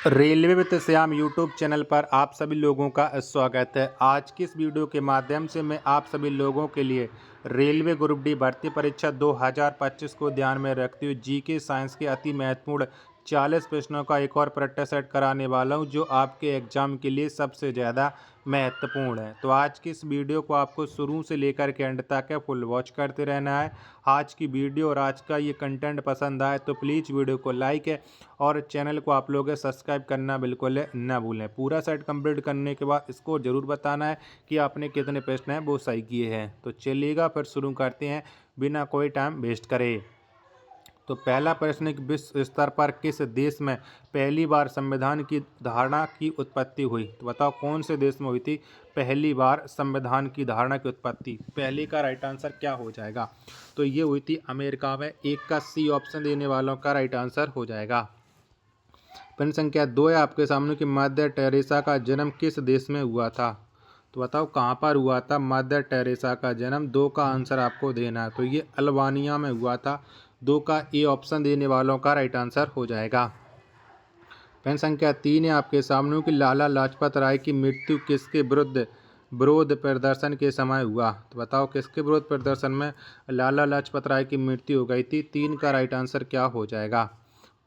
Railway with Shyam YouTube channel पर आप सभी लोगों का स्वागत है। आज की इस वीडियो के माध्यम से मैं आप सभी लोगों के लिए रेलवे ग्रुप डी भर्ती परीक्षा 2025 को ध्यान में रखते हुए जीके साइंस के अति महत्वपूर्ण 40 प्रश्नों का एक और प्रैक्टिस सेट कराने वाला हूं, जो आपके एग्जाम के लिए सबसे ज़्यादा महत्वपूर्ण है। तो आज की इस वीडियो को आपको शुरू से लेकर के एंड तक फुल वॉच करते रहना है। आज की वीडियो और आज का ये कंटेंट पसंद आए तो प्लीज़ वीडियो को लाइक है और चैनल को आप लोग सब्सक्राइब करना बिल्कुल ना भूलें। पूरा सेट कंप्लीट करने के बाद इसको ज़रूर बताना है कि आपने कितने प्रश्न हैं वो सही किए हैं। तो चलिएगा फिर शुरू करते हैं बिना कोई टाइम वेस्ट करे। तो पहला प्रश्न कि विश्व स्तर पर किस देश में पहली बार संविधान की धारणा की उत्पत्ति हुई? तो बताओ कौन से देश में हुई थी पहली बार संविधान की धारणा की उत्पत्ति? पहले का राइट आंसर क्या हो जाएगा? तो ये हुई थी अमेरिका में। एक का सी ऑप्शन देने वालों का राइट आंसर हो जाएगा। प्रश्न संख्या 2 है आपके सामने कि मदर टेरेसा का जन्म किस देश में हुआ था? तो बताओ कहाँ पर हुआ था मदर टेरेसा का जन्म? 2 का आंसर आपको देना है। तो ये अल्बानिया में हुआ था। 2 का ए ऑप्शन देने वालों का राइट आंसर हो जाएगा। प्रश्न संख्या 3 है आपके सामने कि लाला लाजपत राय की मृत्यु किसके विरोध प्रदर्शन के समय हुआ? तो बताओ किसके विरोध प्रदर्शन में लाला लाजपत राय की मृत्यु हो गई थी? 3 का राइट आंसर क्या हो जाएगा?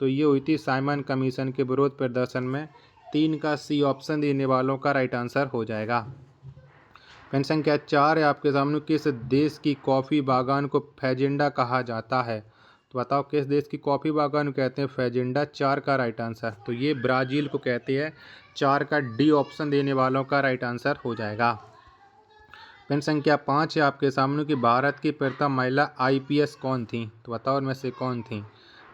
तो ये हुई थी साइमन कमीशन के विरोध प्रदर्शन में। 3 का सी ऑप्शन देने वालों का राइट आंसर हो जाएगा। प्रश्न संख्या 4 है आपके सामने किस देश की कॉफ़ी बागान को फैजेंडा कहा जाता है? तो बताओ किस देश की कॉफ़ी बागान को कहते हैं फैजेंडा? 4 का राइट आंसर। तो ये ब्राज़ील को कहते हैं। 4 का डी ऑप्शन देने वालों का राइट आंसर हो जाएगा। प्रश्न संख्या 5 है आपके सामने कि भारत की प्रथम महिला आईपीएस कौन थी? तो बताओ उनमें से कौन थी?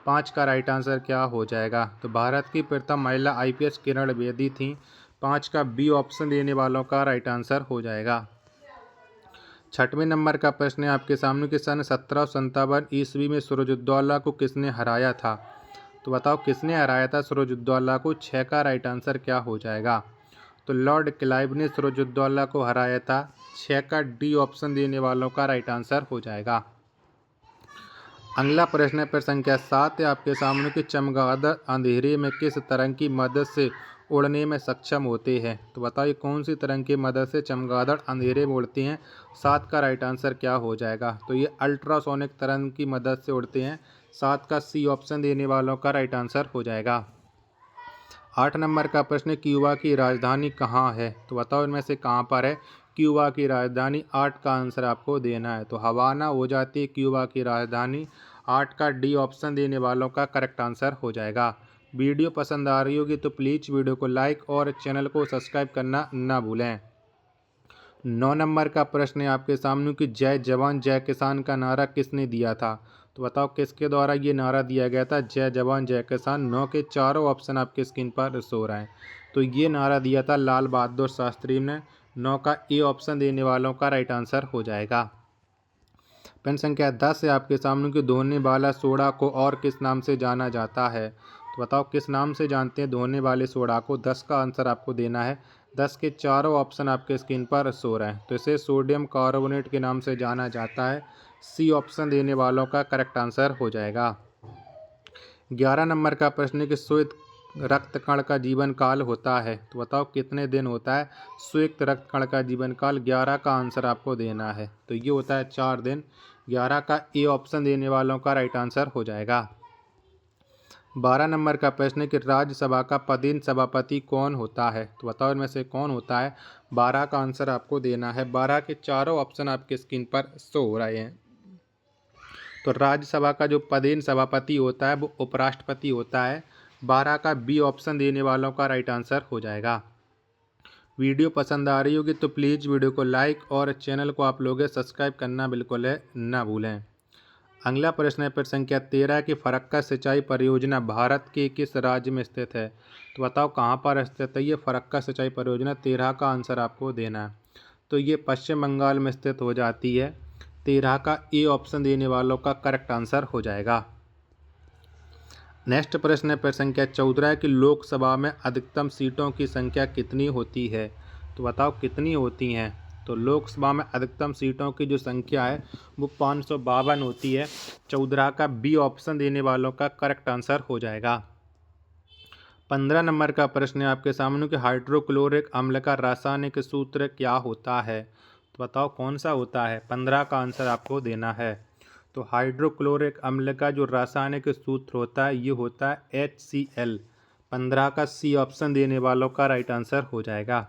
5 का राइट आंसर क्या हो जाएगा? तो भारत की प्रथम महिला आईपीएस किरण बेदी थी। 5 का बी ऑप्शन देने वालों का राइट आंसर हो जाएगा। 6वें नंबर का प्रश्न है आपके सामने कि सन 1757 ईस्वी में सिराजुद्दौला को किसने हराया था? तो बताओ किसने हराया था सिराजुद्दौला को? 6 का राइट आंसर क्या हो जाएगा? तो लॉर्ड क्लाइव ने सिराजुद्दौला को हराया था। 6 का डी ऑप्शन देने वालों का राइट आंसर हो जाएगा। अगला प्रश्न है प्रश्न संख्या 7 है आपके सामने कि चमगादड़ अंधेरे में किस तरंग की मदद से उड़ने में सक्षम होते हैं? तो बताइए कौन सी तरंग की मदद से चमगादड़ अंधेरे में उड़ती हैं? 7 का राइट आंसर क्या हो जाएगा? तो ये अल्ट्रासोनिक तरंग की मदद से उड़ते हैं। 7 का सी ऑप्शन देने वालों का राइट आंसर हो जाएगा। 8 नंबर का प्रश्न क्यूबा की राजधानी कहाँ है? तो बताओ इनमें से कहाँ पर है क्यूबा की राजधानी? 8 का आंसर आपको देना है। तो हवाना हो जाती है क्यूबा की राजधानी। 8 का डी ऑप्शन देने वालों का करेक्ट आंसर हो जाएगा। वीडियो पसंद आ रही होगी तो प्लीज़ वीडियो को लाइक और चैनल को सब्सक्राइब करना ना भूलें। 9 नंबर का प्रश्न है आपके सामने कि जय जवान जय किसान का नारा किसने दिया था? तो बताओ किसके द्वारा ये नारा दिया गया था जय जवान जय किसान? 9 के चारों ऑप्शन आपके स्क्रीन पर शो रहे हैं। तो ये नारा दिया था लाल बहादुर शास्त्री ने। 9 का ए ऑप्शन देने वालों का राइट आंसर हो जाएगा। प्रश्न संख्या 10 है आपके सामने कि धोने वाला सोडा को और किस नाम से जाना जाता है? तो बताओ किस नाम से जानते हैं धोने वाले सोडा को? 10 का आंसर आपको देना है। 10 के चारों ऑप्शन आपके स्क्रीन पर शो रहे हैं। तो इसे सोडियम कार्बोनेट के नाम से जाना जाता है। सी ऑप्शन देने वालों का करेक्ट आंसर हो जाएगा। 11 नंबर का प्रश्न है कि श्वेत रक्त कण का जीवन काल होता है? तो बताओ कितने दिन होता है श्वेत रक्त कण का जीवन काल? 11 का आंसर आपको देना है। तो ये होता है 4 दिन। 11 का ए ऑप्शन देने वालों का राइट आंसर हो जाएगा। 12 नंबर का प्रश्न है कि राज्यसभा का पदेन सभापति कौन होता है? तो बताओ इनमें से कौन होता है? 12 का आंसर आपको देना है। 12 के चारों ऑप्शन आपके स्क्रीन पर शो हो रहे हैं। तो राज्यसभा का जो पदेन सभापति होता है वो उपराष्ट्रपति होता है। 12 का बी ऑप्शन देने वालों का राइट आंसर हो जाएगा। वीडियो पसंद आ रही होगी तो प्लीज़ वीडियो को लाइक और चैनल को आप लोग सब्सक्राइब करना बिल्कुल है ना भूलें। अगला प्रश्न है प्रश्न संख्या 13 की फरक्का सिंचाई परियोजना भारत के किस राज्य में स्थित है? तो बताओ कहाँ पर स्थित है ये फरक्का सिंचाई परियोजना? 13 का आंसर आपको देना है। तो ये पश्चिम बंगाल में स्थित हो जाती है। 13 का ए ऑप्शन देने वालों का करेक्ट आंसर हो जाएगा। नेक्स्ट प्रश्न है प्रश्न संख्या 14 की लोकसभा में अधिकतम सीटों की संख्या कितनी होती है? तो बताओ कितनी होती हैं? तो लोकसभा में अधिकतम सीटों की जो संख्या है वो 552 होती है। 14 का बी ऑप्शन देने वालों का करेक्ट आंसर हो जाएगा। 15 नंबर का प्रश्न है आपके सामने कि हाइड्रोक्लोरिक अम्ल का रासायनिक सूत्र क्या होता है। तो बताओ कौन सा होता है। 15 का आंसर आपको देना है। तो हाइड्रोक्लोरिक अम्ल का जो रासायनिक सूत्र होता है ये होता है HCl। 15 का सी ऑप्शन देने वालों का राइट आंसर हो जाएगा।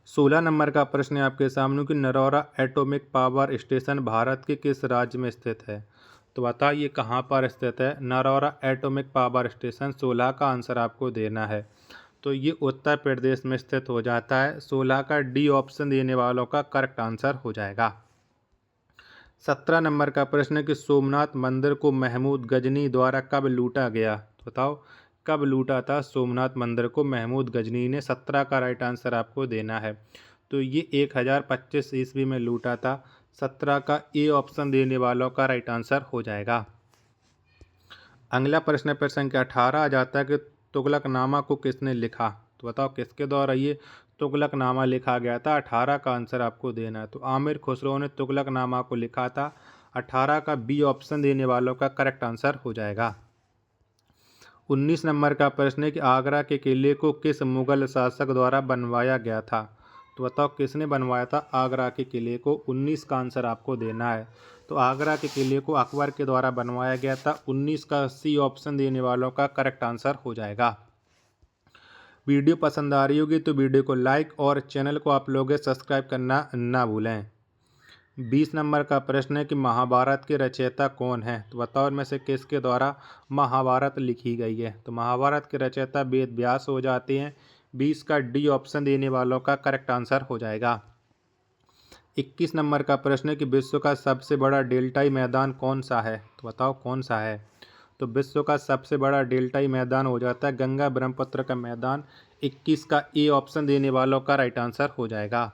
16 नंबर का प्रश्न है आपके सामने कि Narora atomic power station Bharat के किस राज्य में स्थित है। तो बताइए कहाँ पर स्थित है नरौरा एटॉमिक पावर स्टेशन। 16 का आंसर आपको देना है। तो ये उत्तर प्रदेश में स्थित हो जाता है। 16 का डी ऑप्शन देने वालों का करेक्ट आंसर हो जाएगा। 17 नंबर का प्रश्न है कि सोमनाथ मंदिर को महमूद गजनी द्वारा कब लूटा गया। तो बताओ कब लूटा था सोमनाथ मंदिर को महमूद गजनी ने। 17 का राइट आंसर आपको देना है। तो ये 1025 ईस्वी में लूटा था। 17 का ए ऑप्शन देने वालों का राइट आंसर हो जाएगा। अगला प्रश्न पर संख्या 18 आ जाता है कि तुगलकनामा को किसने लिखा। तो बताओ किसके द्वारा ये तुगलकनामा लिखा गया था। 18 का आंसर आपको देना है। तो आमिर खुसरो ने तुगलकनामा को लिखा था। 18 का बी ऑप्शन देने वालों का करेक्ट आंसर हो जाएगा। 19 नंबर का प्रश्न है कि आगरा के किले को किस मुगल शासक द्वारा बनवाया गया था। तो बताओ किसने बनवाया था आगरा के किले को। 19 का आंसर आपको देना है। तो आगरा के किले को अकबर के द्वारा बनवाया गया था। 19 का सी ऑप्शन देने वालों का करेक्ट आंसर हो जाएगा। वीडियो पसंद आ रही होगी तो वीडियो को लाइक और चैनल को आप लोग सब्सक्राइब करना ना भूलें। 20 नंबर का प्रश्न है कि महाभारत के रचयिता कौन है। तो बताओ इनमें से किसके द्वारा महाभारत लिखी गई है। तो महाभारत के रचयिता वेद व्यास हो जाते हैं। 20 का डी ऑप्शन देने वालों का करेक्ट आंसर हो जाएगा। 21 नंबर का प्रश्न है कि विश्व का सबसे बड़ा डेल्टाई मैदान कौन सा है। तो बताओ कौन सा है। तो विश्व का सबसे बड़ा डेल्टाई मैदान हो जाता है गंगा ब्रह्मपुत्र का मैदान। 21 का ए ऑप्शन देने वालों का राइट आंसर हो जाएगा।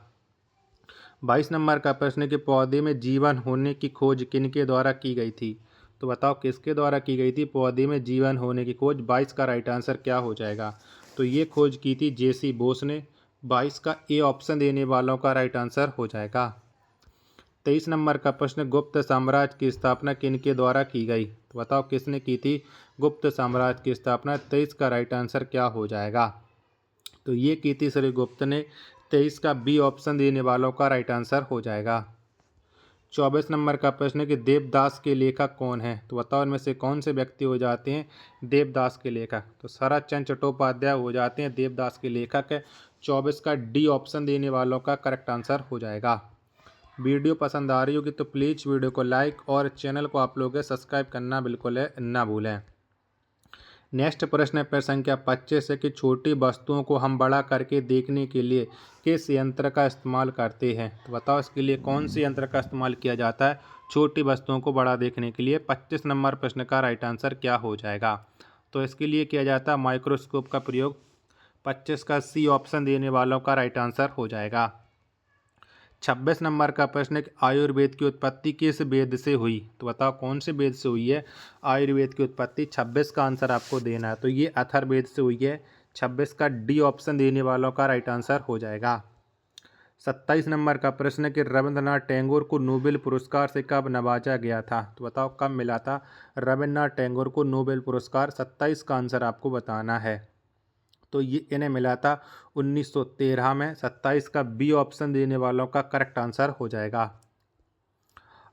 22 नंबर का प्रश्न है कि पौधे में जीवन होने की खोज किनके द्वारा की गई थी। तो बताओ किसके द्वारा की गई थी पौधे में जीवन होने की खोज। 22 का राइट आंसर क्या हो जाएगा। तो ये खोज की थी जेसी बोस ने। 22 का ए ऑप्शन देने वालों का राइट आंसर हो जाएगा। 23 नंबर का प्रश्न गुप्त साम्राज्य की स्थापना किनके द्वारा की गई। तो बताओ किसने की थी गुप्त साम्राज्य की स्थापना। 23 का राइट आंसर क्या हो जाएगा। तो ये की थी श्री गुप्त ने। 23 का बी ऑप्शन देने वालों का राइट आंसर हो जाएगा। 24 नंबर का प्रश्न है कि देवदास के लेखक कौन है। तो बताओ इनमें से कौन से व्यक्ति हो जाते हैं देवदास के लेखक। तो शरत चंद्र चट्टोपाध्याय हो जाते हैं देवदास के लेखक। 24 का डी ऑप्शन देने वालों का करेक्ट आंसर हो जाएगा। वीडियो पसंद आ रही होगी तो प्लीज़ वीडियो को लाइक और चैनल को आप लोग सब्सक्राइब करना बिल्कुल ना भूलें। नेक्स्ट प्रश्न पर संख्या 25 है कि छोटी वस्तुओं को हम बड़ा करके देखने के लिए किस यंत्र का इस्तेमाल करते हैं। तो बताओ इसके लिए कौन से यंत्र का इस्तेमाल किया जाता है छोटी वस्तुओं को बड़ा देखने के लिए। 25 नंबर प्रश्न का राइट आंसर क्या हो जाएगा। तो इसके लिए किया जाता है माइक्रोस्कोप का प्रयोग। 25 का सी ऑप्शन देने वालों का राइट आंसर हो जाएगा। 26 नंबर का प्रश्न है कि आयुर्वेद की उत्पत्ति किस वेद से हुई। तो बताओ कौन से वेद से हुई है आयुर्वेद की उत्पत्ति। 26 का आंसर आपको देना है। तो ये अथर्ववेद से हुई है। 26 का डी ऑप्शन देने वालों का राइट आंसर हो जाएगा। 27 नंबर का प्रश्न है कि रविंद्रनाथ टैगोर को नोबेल पुरस्कार से कब नवाजा गया था। तो बताओ कब मिला था रविंद्रनाथ टैगोर को नोबेल पुरस्कार। 27 का आंसर आपको बताना है। तो ये इन्हें मिला था 1913 में। 27 का बी ऑप्शन देने वालों का करेक्ट आंसर हो जाएगा।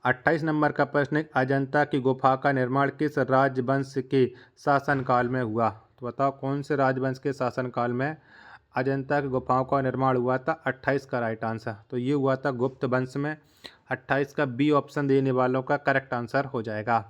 28 नंबर का प्रश्न है अजंता की गुफा का निर्माण किस राजवंश के शासनकाल में हुआ। तो बताओ कौन से राजवंश के शासनकाल में अजंता की गुफाओं का निर्माण हुआ था। 28 का राइट आंसर तो ये हुआ था गुप्त वंश में। 28 का बी ऑप्शन देने वालों का करेक्ट आंसर हो जाएगा।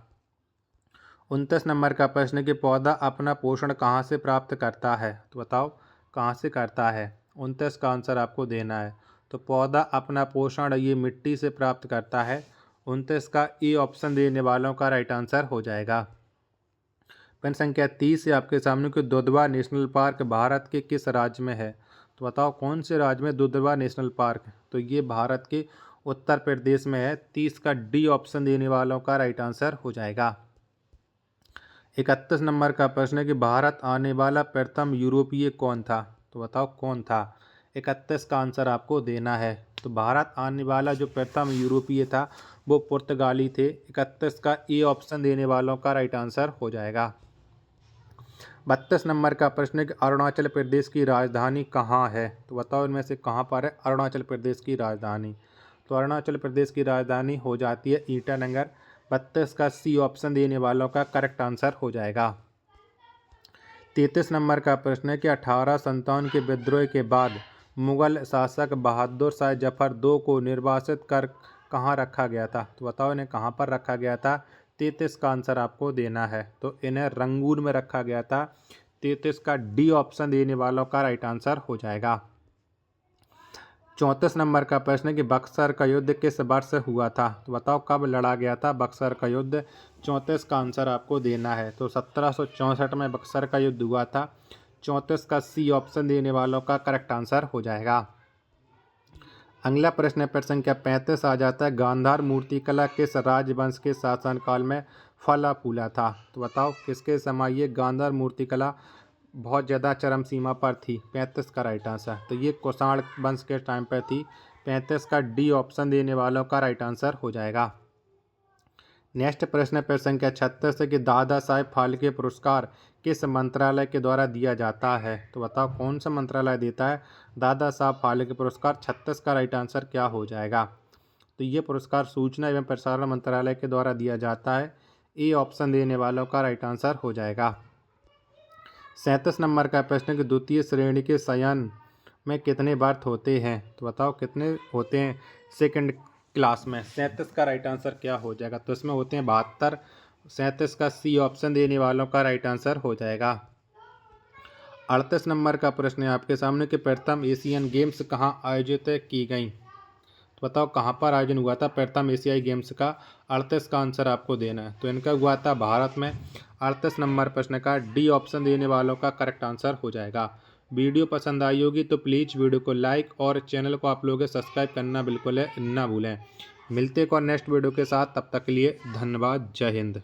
29 नंबर का प्रश्न है कि पौधा अपना पोषण कहाँ से प्राप्त करता है। तो बताओ कहाँ से करता है। 29 का आंसर आपको देना है। तो पौधा अपना पोषण ये मिट्टी से प्राप्त करता है। 29 का ई ऑप्शन देने वालों का राइट आंसर हो जाएगा। प्रश्न संख्या 30 है आपके सामने कि दुधवा नेशनल पार्क भारत के किस राज्य में है। तो बताओ कौन से राज्य में दुधवा नेशनल पार्क। तो ये भारत के उत्तर प्रदेश में है। 30 का डी ऑप्शन देने वालों का राइट आंसर हो जाएगा। 31 नंबर का प्रश्न है कि भारत आने वाला प्रथम यूरोपीय कौन था। तो बताओ कौन था। 31 का आंसर आपको देना है। तो भारत आने वाला जो प्रथम यूरोपीय था वो पुर्तगाली थे। 31 का ए ऑप्शन देने वालों का राइट आंसर हो जाएगा। 32 नंबर का प्रश्न है कि अरुणाचल प्रदेश की राजधानी कहाँ है? तो बताओ इनमें से कहाँ पर है अरुणाचल प्रदेश की राजधानी? तो अरुणाचल प्रदेश की राजधानी हो जाती है ईटानगर। 32 का सी ऑप्शन देने वालों का करेक्ट आंसर हो जाएगा। 33 नंबर का प्रश्न है कि 1857 के विद्रोह के बाद मुगल शासक बहादुर शाह जफर II को निर्वासित कर कहाँ रखा गया था? तो बताओ इन्हें कहाँ पर रखा गया था? 33 का आंसर आपको देना है। तो इन्हें रंगून में रखा गया था। 33 का डी ऑप्शन देने वालों का राइट आंसर हो जाएगा। 34 नंबर का प्रश्न है कि बक्सर का युद्ध किस वर्ष हुआ था? तो बताओ कब लड़ा गया था बक्सर का युद्ध? 34 का आंसर आपको देना है। तो 1764 में बक्सर का युद्ध हुआ था। 34 का सी ऑप्शन देने वालों का करेक्ट आंसर हो जाएगा। अगला प्रश्न है प्रश्न संख्या 35 आ जाता है, गांधार मूर्तिकला किस राजवंश के शासनकाल में फला फूला था? तो बताओ किसके समय ये गांधार मूर्तिकला बहुत ज़्यादा चरम सीमा पर थी? 35 का राइट आंसर। तो ये कुषाण वंश के टाइम पर थी। 35 का डी ऑप्शन देने वालों का राइट आंसर हो जाएगा। नेक्स्ट प्रश्न है प्रश्न संख्या 36 है कि दादा साहेब फाल्के पुरस्कार किस मंत्रालय के द्वारा दिया जाता है? तो बताओ कौन सा मंत्रालय देता है दादा साहब फाल्के पुरस्कार? 36 का राइट आंसर क्या हो जाएगा? तो ये पुरस्कार सूचना एवं प्रसारण मंत्रालय के द्वारा दिया जाता है। ए ऑप्शन देने वालों का राइट आंसर हो जाएगा। 37 नंबर का प्रश्न कि द्वितीय श्रेणी के शयन में कितने बर्थ होते हैं? तो बताओ कितने होते हैं सेकंड क्लास में? 37 का राइट आंसर क्या हो जाएगा? तो इसमें होते हैं 72। 37 का सी ऑप्शन देने वालों का राइट आंसर हो जाएगा। 38 नंबर का प्रश्न है आपके सामने कि प्रथम एशियन गेम्स कहाँ आयोजित की गई? तो बताओ कहाँ पर आयोजन हुआ था प्रथम एशियाई गेम्स का? 38 का आंसर आपको देना है। तो इनका हुआ था भारत में। 38 नंबर प्रश्न का डी ऑप्शन देने वालों का करेक्ट आंसर हो जाएगा। वीडियो पसंद आई होगी तो प्लीज़ वीडियो को लाइक और चैनल को आप लोगों सब्सक्राइब करना बिल्कुल ना भूलें। मिलते हैं और नेक्स्ट वीडियो के साथ, तब तक के लिए धन्यवाद। जय हिंद।